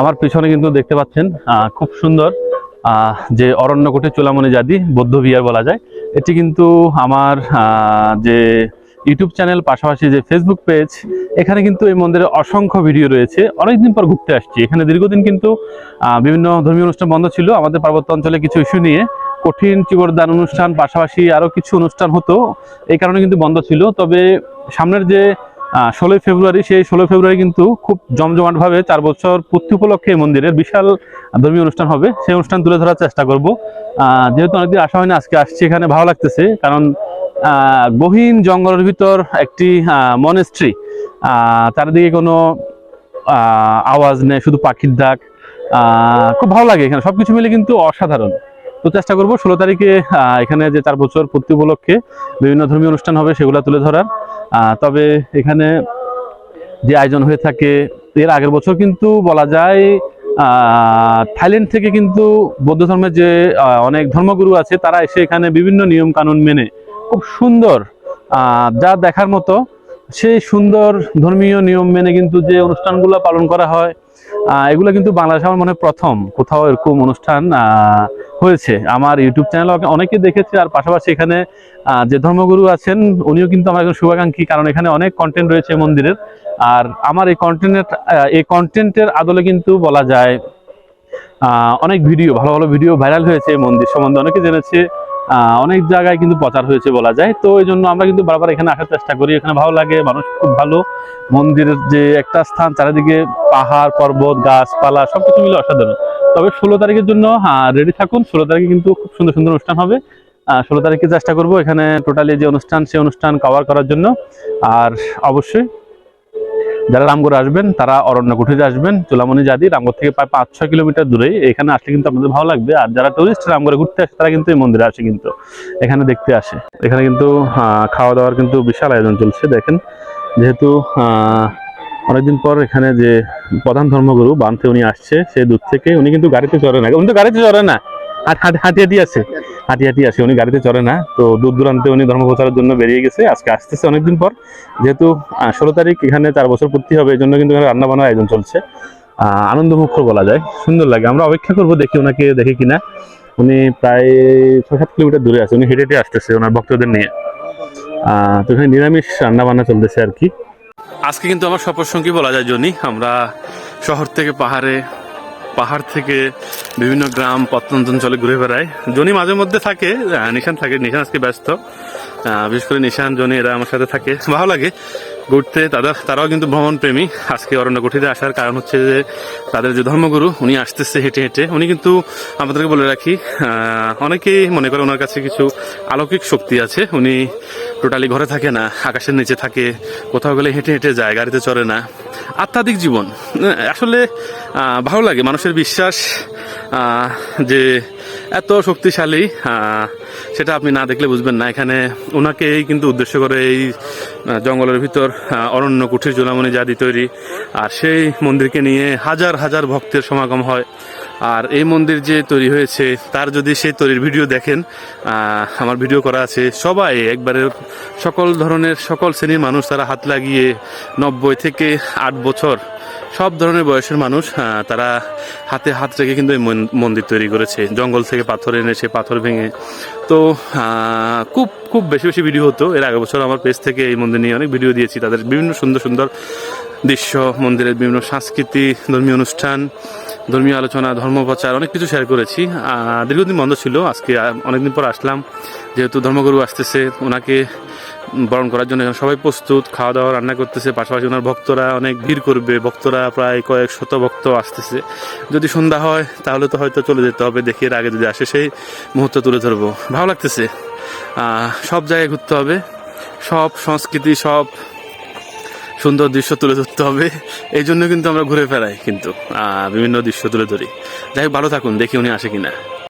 আমার পিছনে কিন্তু দেখতে পাচ্ছেন খুব সুন্দর যে অরণ্যকোটে চূড়ামণি জাদি বৌদ্ধ বিহার বলা যায়। এটি কিন্তু আমার যে ইউটিউব চ্যানেল পাশাপাশি যে ফেসবুক পেজ, এখানে কিন্তু এই মন্দিরের অসংখ্য ভিডিও রয়েছে। অনেকদিন পর ঘুরতে আসছি এখানে। দীর্ঘদিন কিন্তু বিভিন্ন ধর্মীয় অনুষ্ঠান বন্ধ ছিল আমাদের পার্বত্য অঞ্চলে কিছু ইস্যু নিয়ে। কঠিন চিবরদান অনুষ্ঠান পাশাপাশি আরও কিছু অনুষ্ঠান হতো, এই কারণে কিন্তু বন্ধ ছিল। তবে সামনের যে 16ই ফেব্রুয়ারি, সেই 16 ফেব্রুয়ারি কিন্তু খুব জমজমাটভাবে 4 বছর পূর্তি উপলক্ষে এই মন্দিরের বিশাল ধর্মীয় অনুষ্ঠান হবে। সেই অনুষ্ঠান তুলে ধরার চেষ্টা করব। যেহেতু অনেকদিন আসা হয়নি, আজকে আসছি, এখানে ভালো লাগতেছে। কারণ গহীন জঙ্গলের ভিতর একটি মনেস্ট্রি, চারিদিকে কোনো আওয়াজ নেই, শুধু পাখির ডাক। খুব ভালো লাগে এখানে, সবকিছু মিলে কিন্তু অসাধারণ। তো চেষ্টা করবো 16 তারিখে এখানে যে 4 বছর পূর্তি উপলক্ষে বিভিন্ন ধর্মীয় অনুষ্ঠান হবে সেগুলো তুলে ধরার। তবে এখানে যে আয়োজন হয়ে থাকে, এর আগের বছর কিন্তু বলা যায় থাইল্যান্ড থেকে কিন্তু বৌদ্ধ ধর্মের যে অনেক ধর্মগুরু আছে, তারা এসে এখানে বিভিন্ন নিয়ম কানুন মেনে খুব সুন্দর, যা দেখার মতো সেই সুন্দর ধর্মীয় নিয়ম মেনে কিন্তু যে অনুষ্ঠানগুলো পালন করা হয়, এগুলো কিন্তু বাংলাদেশে আমার মনে হয় প্রথম কোথাও এরকম অনুষ্ঠান হয়েছে। আমার ইউটিউব চ্যানেলে অনেকে দেখেছে। আর পাশাপাশি এখানে যে ধর্মগুরু আছেন, উনিও কিন্তু আমার একজন শুভাকাঙ্ক্ষী, কারণ এখানে অনেক কন্টেন্ট রয়েছে মন্দিরের। আর আমার এই কন্টেন্টের আদলে কিন্তু বলা যায় অনেক ভিডিও, ভালো ভালো ভিডিও ভাইরাল হয়েছে। এই মন্দির সম্বন্ধে অনেকে জেনেছে, অনেক জায়গায় কিন্তু প্রচার হয়েছে বলা যায়। তো এই জন্য আমরা কিন্তু বারবার এখানে আসার চেষ্টা করি। এখানে ভালো লাগে, মানুষ খুব ভালো। মন্দিরের যে একটা স্থান, চারিদিকে পাহাড় পর্বত গাছপালা সবকিছু মিলে অসাধারণ। তবে 16 তারিখের জন্য রেডি থাকুন। 16 তারিখে কিন্তু খুব সুন্দর সুন্দর অনুষ্ঠান হবে। 16 তারিখে চেষ্টা করব এখানে টোটালি যে অনুষ্ঠান, সেই অনুষ্ঠান কভার করার জন্য। আর অবশ্যই যারা রামগড় আসবেন তারা অরণ্যকুঠিতে আসবেন। চূড়ামণি জাদি রামগড় থেকে প্রায় 5-6 কিলোমিটার দূরে। এখানে আসলে কিন্তু আপনাদের ভালো লাগবে। আর যারা টুরিস্ট রামগড়ে ঘুরতে আসে, তারা কিন্তু এই মন্দিরে আসে, কিন্তু এখানে দেখতে আসে। এখানে কিন্তু খাওয়া দাওয়ার কিন্তু বিশাল আয়োজন চলছে। দেখেন, যেহেতু অনেকদিন পর এখানে যে প্রধান ধর্মগুরু বানতে উনি আসছে, সে দূর থেকে, উনি কিন্তু গাড়িতে চড়ে না। উনি তো গাড়িতে চড়ে না, হাঁটি আসে, উনি গাড়িতে চড়ে না। তো দূর দূরান্তে উনি ধর্ম প্রচারের জন্য বেরিয়ে গেছে। আজকে আসতেছে অনেকদিন পর। যেহেতু 16 তারিখ এখানে 4 বছর পূর্তি হবে, এই জন্য কিন্তু রান্না বান্নার আয়োজন চলছে। আনন্দমুখর বলা যায়, সুন্দর লাগে। আমরা অপেক্ষা করবো দেখি ওনাকে দেখি কিনা। উনি প্রায় 6-7 কিলোমিটার দূরে আছে, উনি হেঁটে হেঁটে আসতেছে ওনার ভক্তদের নিয়ে। তো এখানে নিরামিষ রান্না বান্না চলতেছে আর কি। আজকে কিন্তু আমার সফর সঙ্গী বলা যায় জনি। আমরা শহর থেকে পাহাড় থেকে বিভিন্ন গ্রাম প্রত্যন্ত অঞ্চলে ঘুরে বেড়াই। জনি মাঝে মধ্যে থাকে, নিশান থাকে। নিশান আজকে ব্যস্ত, বিশেষ করে নিশান জনি এরা আমার সাথে থাকে। ভালো লাগে ঘুরতে। তারাও কিন্তু ভ্রমণ প্রেমী। আজকে অরণ্যকুঠিতে আসার কারণ হচ্ছে যে তাদের যে ধর্মগুরু উনি আসতেছে হেঁটে হেঁটে। উনি কিন্তু, আমাদেরকে বলে রাখি, অনেকেই মনে করে ওনার কাছে কিছু অলৌকিক শক্তি আছে। উনি টোটালি ঘরে থাকে না, আকাশের নিচে থাকে, কোথাও গেলে হেঁটে হেঁটে যায়, গাড়িতে চড়ে না। আধ্যাত্মিক জীবন আসলে ভালো লাগে। মানুষের বিশ্বাস যে এত শক্তিশালী, সেটা আপনি না দেখলে বুঝবেন না। এখানে ওনাকেই কিন্তু উদ্দেশ্য করে এই জঙ্গলের ভিতর অরণ্যকুঠির চূড়ামণি জাদি তৈরি। আর সেই মন্দিরকে নিয়ে হাজার হাজার ভক্তের সমাগম হয়। আর এই মন্দির যে তৈরি হয়েছে, তার যদি সেই তৈরির ভিডিও দেখেন, আমার ভিডিও করা আছে, সবাই একবারে সকল ধরনের সকল শ্রেণীর মানুষ তারা হাত লাগিয়ে 90 থেকে 8 বছর সব ধরনের বয়সের মানুষ তারা হাতে হাত রেখে কিন্তু এই মন্দির তৈরি করেছে। জঙ্গল থেকে পাথর এনেছে, পাথর ভেঙে। তো খুব খুব বেশি বেশি ভিডিও হতো। এর আগের বছর আমার পেজ থেকে এই মন্দির নিয়ে অনেক ভিডিও দিয়েছি। তাদের বিভিন্ন সুন্দর সুন্দর দৃশ্য, মন্দিরের বিভিন্ন সংস্কৃতি, ধর্মীয় অনুষ্ঠান, ধর্মীয় আলোচনা, ধর্মপ্রচার, অনেক কিছু শেয়ার করেছি। দীর্ঘদিন বন্ধ ছিল, আজকে অনেকদিন পর আসলাম। যেহেতু ধর্মগুরু আসতেছে, ওনাকে বরণ করার জন্য সবাই প্রস্তুত, খাওয়া দাওয়া রান্না করতেছে। পাশাপাশি ওনার ভক্তরা অনেক ভিড় করবে। ভক্তরা প্রায় কয়েক শত ভক্ত আসতেছে। যদি সন্ধ্যা হয় তাহলে তো হয়তো চলে যেতে হবে। দেখি এর আগে যদি আসে সেই মুহূর্ত তুলে ধরবো। ভালো লাগতেছে। সব জায়গায় ঘুরতে হবে, সব সংস্কৃতি, সব সুন্দর দৃশ্য তুলে ধরতে হবে। এই জন্য কিন্তু আমরা ঘুরে ফেরাই, কিন্তু বিভিন্ন দৃশ্য তুলে ধরি। যাই হোক, ভালো থাকুন, দেখি উনি আসে কিনা।